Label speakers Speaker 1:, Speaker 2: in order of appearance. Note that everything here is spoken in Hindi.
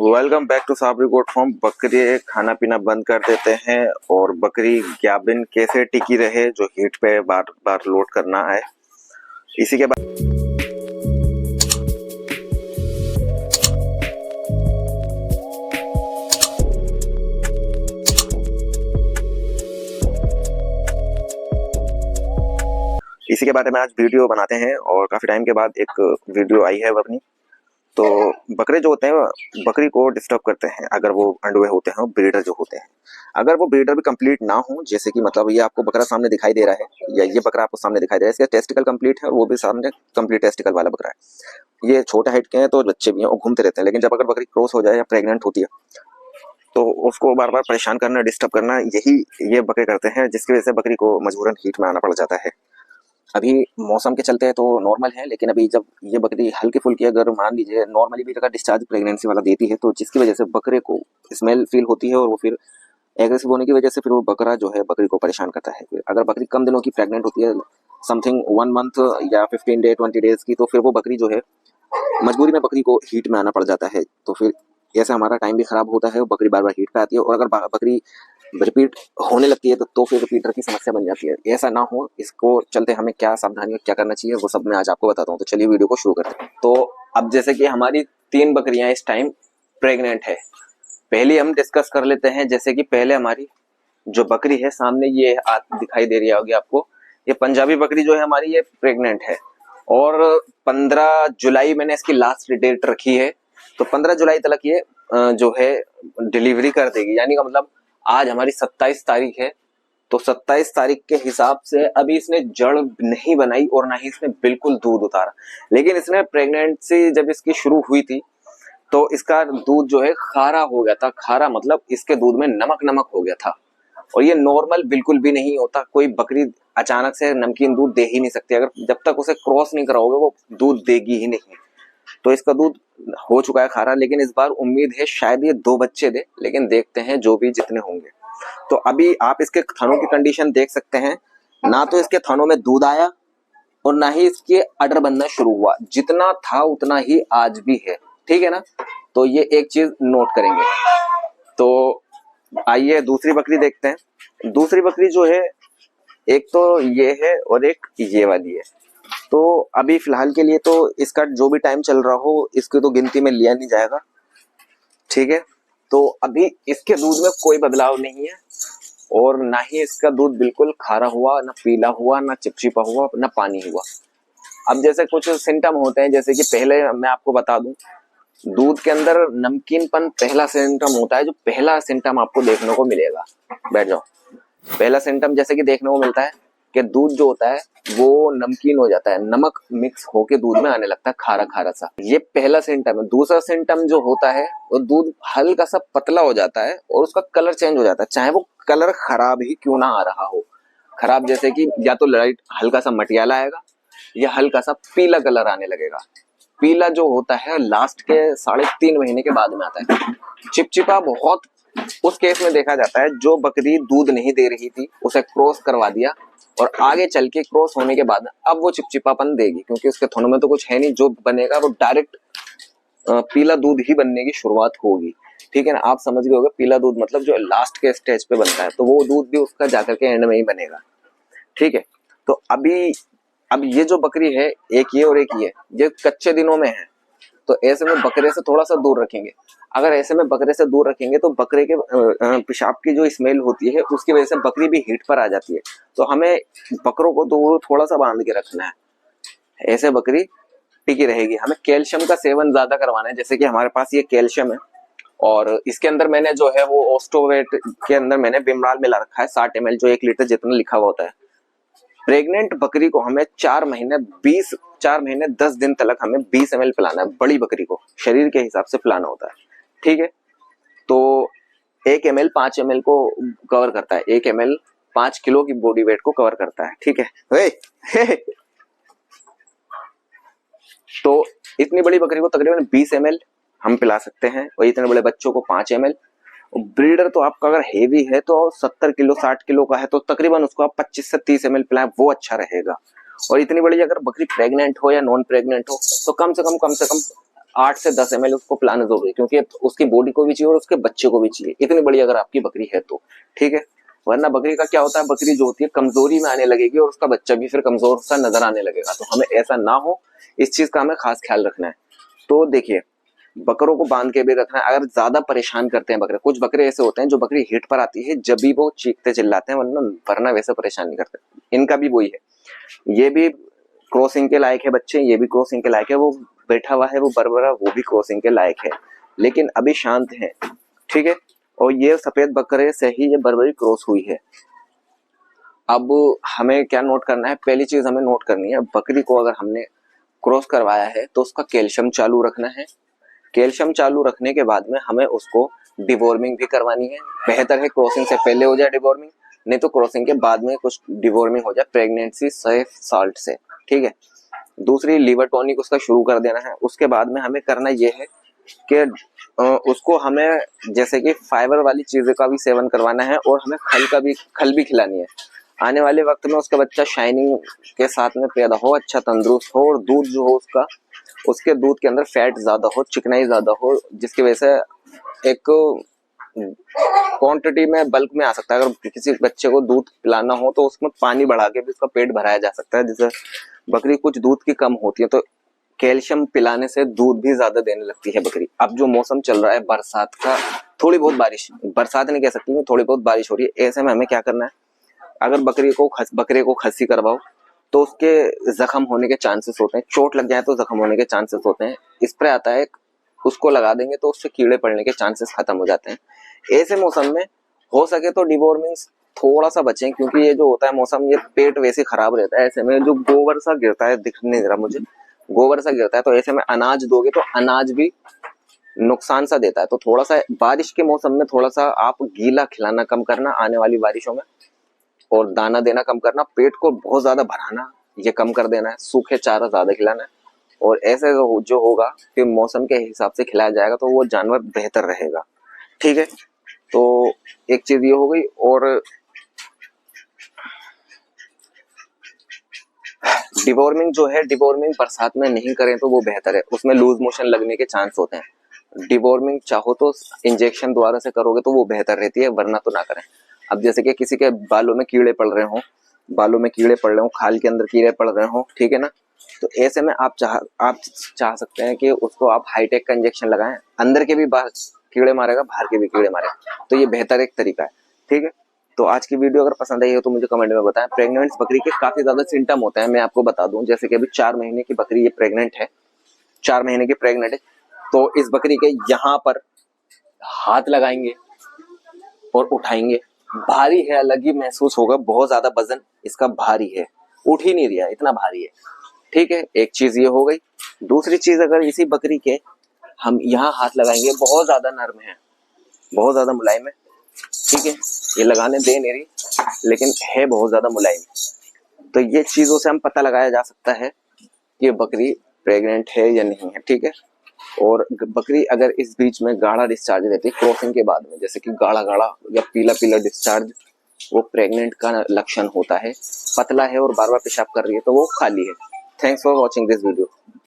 Speaker 1: Welcome back to Sabri goat farm. बकरी खाना पीना बंद कर देते हैं और बकरी ग्याबिन कैसे टिकी रहे जो हीट पे बार बार लोड करना है। इसी के बाद में आज वीडियो बनाते हैं और काफी टाइम के बाद एक वीडियो आई है अपनी। तो बकरे जो होते हैं बकरी को डिस्टर्ब करते हैं अगर वो अंडे होते हैं, ब्रीडर जो होते हैं। अगर वो ब्रीडर भी कंप्लीट ना हो, जैसे कि मतलब ये आपको बकरा सामने दिखाई दे रहा है या ये बकरा आपको सामने दिखाई दे रहा है, इसका टेस्टिकल कंप्लीट है और वो भी सामने कंप्लीट टेस्टिकल वाला बकरा है। ये छोटा हाइट के हैं तो बच्चे भी हैं और घूमते रहते हैं, लेकिन जब अगर बकरी क्रॉस हो जाए या प्रेग्नेंट होती है तो उसको बार बार परेशान करना, डिस्टर्ब करना, यही ये बकरे करते हैं, जिसकी वजह से बकरी को मजबूरन हीट में आना पड़ जाता है। अभी मौसम के चलते तो नॉर्मल है, लेकिन अभी जब ये बकरी हल्की फुल्की अगर मान लीजिए नॉर्मली भी अगर डिस्चार्ज प्रेगनेंसी वाला देती है तो जिसकी वजह से बकरे को स्मेल फील होती है और वो फिर एग्रेसिव होने की वजह से फिर वो बकरा जो है बकरी को परेशान करता है। फिर अगर बकरी कम दिनों की प्रेग्नेंट होती है, समथिंग 1 मंथ या 15 डे 20 डेज की, तो फिर वो बकरी जो है मजबूरी में बकरी को हीट में आना पड़ जाता है। तो फिर ऐसे हमारा टाइम भी खराब होता है, बकरी बार बार हीट पे आती है और अगर बकरी रिपीट होने लगती है तो फिर रिपीटर की समस्या बन जाती है। ऐसा ना हो, इसको चलते हमें क्या सावधानी और क्या करना चाहिए वो सब मैं आज आपको बताता हूँ। तो चलिए वीडियो को शुरू करते हैं। तो अब जैसे कि हमारी 3 बकरियां इस टाइम प्रेग्नेंट है। पहले हम डिस्कस कर लेते हैं। जैसे कि पहले हमारी जो बकरी है सामने ये दिखाई दे रही होगी आपको, ये पंजाबी बकरी जो है हमारी, ये प्रेग्नेंट है और 15 जुलाई मैंने इसकी लास्ट डेट रखी है। तो 15 जुलाई तक ये जो है डिलीवरी कर देगी। यानी का मतलब आज हमारी 27 तारीख है, तो 27 तारीख के हिसाब से अभी इसने जड़ नहीं बनाई और ना ही इसने बिल्कुल दूध उतारा। लेकिन इसने प्रेगनेंसी जब इसकी शुरू हुई थी तो इसका दूध जो है खारा हो गया था। खारा मतलब इसके दूध में नमक नमक हो गया था और ये नॉर्मल बिल्कुल भी नहीं होता। कोई बकरी अचानक से नमकीन दूध दे ही नहीं सकती, अगर जब तक उसे क्रॉस नहीं कराओगे वो दूध देगी ही नहीं। तो इसका दूध हो चुका है खारा, लेकिन इस बार उम्मीद है शायद ये 2 बच्चे दे, लेकिन देखते हैं जो भी जितने होंगे। तो अभी आप इसके थनों की कंडीशन देख सकते हैं, ना तो इसके थनों में दूध आया और ना ही इसके अडर बनना शुरू हुआ। जितना था उतना ही आज भी है, ठीक है ना। तो ये एक चीज नोट करेंगे। तो आइए दूसरी बकरी देखते हैं। दूसरी बकरी जो है, एक तो ये है और एक ये वाली है। तो अभी फिलहाल के लिए तो इसका जो भी टाइम चल रहा हो इसको तो गिनती में लिया नहीं जाएगा, ठीक है। तो अभी इसके दूध में कोई बदलाव नहीं है और ना ही इसका दूध बिल्कुल खारा हुआ, ना पीला हुआ, ना चिपचिपा हुआ, ना पानी हुआ। अब जैसे कुछ सिम्टम होते हैं, जैसे कि पहले मैं आपको बता दूं, दूध के अंदर नमकीनपन पहला सिम्टम होता है। जो पहला सिम्टम आपको देखने को मिलेगा, बैठ जाओ। पहला सिम्टम जैसे कि देखने को मिलता है कि दूध जो होता है वो नमकीन हो जाता है, नमक मिक्स होके दूध में आने लगता है, खारा खारा सा। ये पहला सिम्टम है। दूसरा सिम्टम जो होता है वो दूध हल्का सा पतला हो जाता है और उसका कलर चेंज हो जाता है, चाहे वो कलर खराब ही क्यों ना आ रहा हो। खराब जैसे कि या तो लाइट हल्का सा मटियाला आएगा या हल्का सा पीला कलर आने लगेगा। पीला जो होता है लास्ट के 3.5 महीने के बाद में आता है। चिपचिपा बहुत उस केस में देखा जाता है जो बकरी दूध नहीं दे रही थी, उसे क्रॉस करवा दिया और आगे चल के क्रॉस होने के बाद अब वो चिपचिपापन देगी, क्योंकि उसके थनों में तो कुछ है नहीं। जो बनेगा वो डायरेक्ट पीला दूध ही बनने की शुरुआत होगी, ठीक है ना। आप समझ गए होंगे पीला दूध मतलब जो लास्ट के स्टेज पे बनता है, तो वो दूध भी उसका जाकर के एंड में ही बनेगा, ठीक है। तो अब ये जो बकरी है, एक ये और एक ये कच्चे दिनों में है, तो ऐसे में बकरे से थोड़ा सा दूर रखेंगे। अगर ऐसे में बकरे से दूर रखेंगे तो बकरे के पेशाब की जो स्मेल होती है उसकी वजह से बकरी भी हीट पर आ जाती है। तो हमें बकरों को दूर थोड़ा सा बांध के रखना है, ऐसे बकरी टिकी रहेगी। हमें कैल्शियम का सेवन ज्यादा करवाना है। जैसे कि हमारे पास ये कैल्शियम है और इसके अंदर मैंने जो है वो ओस्टोवेट के अंदर मैंने बिमराल मिला रखा है 60 ml, जो 1 लीटर जितना लिखा हुआ होता है। प्रेग्नेंट बकरी को हमें 4 महीने 10 दिन तक हमें 20 ml पिलाना है। बड़ी बकरी को शरीर के हिसाब से पिलाना होता है, ठीक है। तो 1 ml 5 ml को कवर करता है। 1 ml 5 किलो की बॉडी वेट को कवर करता है, ठीक है। तो इतनी बड़ी बकरी को तकरीबन 20 ml हम पिला सकते हैं और इतने बड़े बच्चों को 5 ml। ब्रीडर तो आपका अगर हेवी है तो 70 किलो 60 किलो का है तो तकरीबन उसको आप 25 से 30 ml पिलाएं, वो अच्छा रहेगा। और इतनी बड़ी अगर बकरी प्रेग्नेंट हो या नॉन प्रेग्नेंट हो तो कम से कम 8 से 10 ml उसको पिलाना जरूरी है, क्योंकि उसकी बॉडी को भी चाहिए और उसके बच्चे को भी चाहिए, इतनी बड़ी अगर आपकी बकरी है तो, ठीक है। वरना बकरी का क्या होता है, बकरी जो होती है कमजोरी में आने लगेगी और उसका बच्चा भी फिर कमजोर सा नजर आने लगेगा। तो हमें ऐसा ना हो, इस चीज का हमें खास ख्याल रखना है। तो देखिए, बकरों को बांध के भी रखना है। अगर ज्यादा परेशान करते हैं बकरे, कुछ बकरे ऐसे होते हैं जो बकरी हिट पर आती है जब भी वो चीखते चिल्लाते हैं, वरना वैसे परेशान नहीं करते। इनका भी वही है, ये भी क्रॉसिंग के लायक है बच्चे, ये भी क्रॉसिंग के लायक है। वो बैठा हुआ है वो बरबरा, वो भी क्रॉसिंग के लायक है, लेकिन अभी शांत है, ठीक है। और ये सफेद बकरे से ही ये बरबरी क्रॉस हुई है। अब हमें क्या नोट करना है, पहली चीज हमें नोट करनी है, बकरी को अगर हमने क्रॉस करवाया है तो उसका कैल्शियम चालू रखना है। कैल्शियम चालू रखने के बाद में हमें उसको डिवॉर्मिंग भी करवानी है। बेहतर है क्रॉसिंग से पहले हो जाए डिवॉर्मिंग, नहीं तो क्रॉसिंग के बाद में कुछ डिवॉर्मिंग हो जाए प्रेगनेंसी सेफ साल्ट से, ठीक है। दूसरी, लीवर टॉनिक उसका शुरू कर देना है। उसके बाद में हमें करना ये है कि उसको हमें जैसे कि फाइबर वाली चीजें का भी सेवन करवाना है और हमें खल भी खिलानी है। आने वाले वक्त में उसका बच्चा शाइनिंग के साथ में पैदा हो, अच्छा तंदुरुस्त हो, और दूध जो हो उसके दूध के अंदर फैट ज्यादा हो, चिकनाई ज्यादा हो, जिसकी वजह से एक क्वांटिटी में बल्क में आ सकता है। अगर किसी बच्चे को दूध पिलाना हो तो उसमें पानी बढ़ा के भी उसका पेट भराया जा सकता है। जैसे बकरी कुछ दूध की कम होती है तो कैल्शियम पिलाने से दूध भी ज्यादा देने लगती है बकरी। अब जो मौसम चल रहा है बरसात का, थोड़ी बहुत बारिश, बरसात नहीं कह सकती, थोड़ी बहुत बारिश हो रही है, ऐसे में हमें क्या करना है, अगर बकरे को खस्सी करवाओ तो उसके जख्म होने के चांसेस होते हैं, चोट लग जाए तो जख्म होने के चांसेस होते हैं। स्प्रे आता है, उसको लगा देंगे तो उससे कीड़े पड़ने के चांसेस खत्म हो जाते हैं। ऐसे मौसम में हो सके तो डिवॉर्मिंग थोड़ा सा बचें, क्योंकि ये जो होता है मौसम, ये पेट वैसे खराब रहता है। ऐसे में जो गोबर सा गिरता है, दिख नहीं रहा मुझे, गोबर सा गिरता है, तो ऐसे में अनाज दोगे तो अनाज भी नुकसान सा देता है। तो थोड़ा सा बारिश के मौसम में थोड़ा सा आप गीला खिलाना कम करना आने वाली बारिशों में, और दाना देना कम करना, पेट को बहुत ज्यादा भराना ये कम कर देना है, सूखे चारा ज्यादा खिलाना है। और ऐसे जो होगा कि मौसम के हिसाब से खिलाया जाएगा तो वो जानवर बेहतर रहेगा, ठीक है। तो एक चीज ये हो गई। और डिवॉर्मिंग जो है, डिवॉर्मिंग बरसात में नहीं करें तो वो बेहतर है, उसमें लूज मोशन लगने के चांस होते हैं। डिवॉर्मिंग चाहो तो इंजेक्शन द्वारा से करोगे तो वो बेहतर रहती है, वरना तो ना करें। अब जैसे कि किसी के बालों में कीड़े पड़ रहे हो, खाल के अंदर कीड़े पड़ रहे हो, ठीक है ना, तो ऐसे में आप चाह सकते हैं कि उसको आप हाईटेक का इंजेक्शन लगाएं, अंदर के भी बाहर कीड़े मारेगा, बाहर के भी कीड़े मारेगा, तो ये बेहतर एक तरीका है, ठीक है। तो आज की वीडियो अगर पसंद आई हो तो मुझे कमेंट में बताएं। प्रेग्नेंट बकरी के काफी ज्यादा सिम्टम होते हैं, मैं आपको बता दूं, जैसे कि अभी 4 महीने की बकरी ये प्रेग्नेंट है, 4 महीने की प्रेग्नेंट है, तो इस बकरी के यहाँ पर हाथ लगाएंगे और उठाएंगे, भारी है, अलग ही महसूस होगा, बहुत ज्यादा वजन इसका भारी है, उठ ही नहीं रहा, इतना भारी है, ठीक है। एक चीज ये हो गई। दूसरी चीज, अगर इसी बकरी के हम यहाँ हाथ लगाएंगे, बहुत ज्यादा नर्म है, बहुत ज्यादा मुलायम है, ठीक है, ये लगाने दे नहीं रही लेकिन है बहुत ज्यादा मुलायम। तो ये चीजों से हम पता लगाया जा सकता है कि बकरी प्रेग्नेंट है या नहीं है, ठीक है। और बकरी अगर इस बीच में गाढ़ा डिस्चार्ज देती है क्रॉसिंग के बाद में, जैसे कि गाढ़ा गाढ़ा या पीला पीला डिस्चार्ज, वो प्रेग्नेंट का लक्षण होता है। पतला है और बार बार पेशाब कर रही है तो वो खाली है। Thanks for watching this video.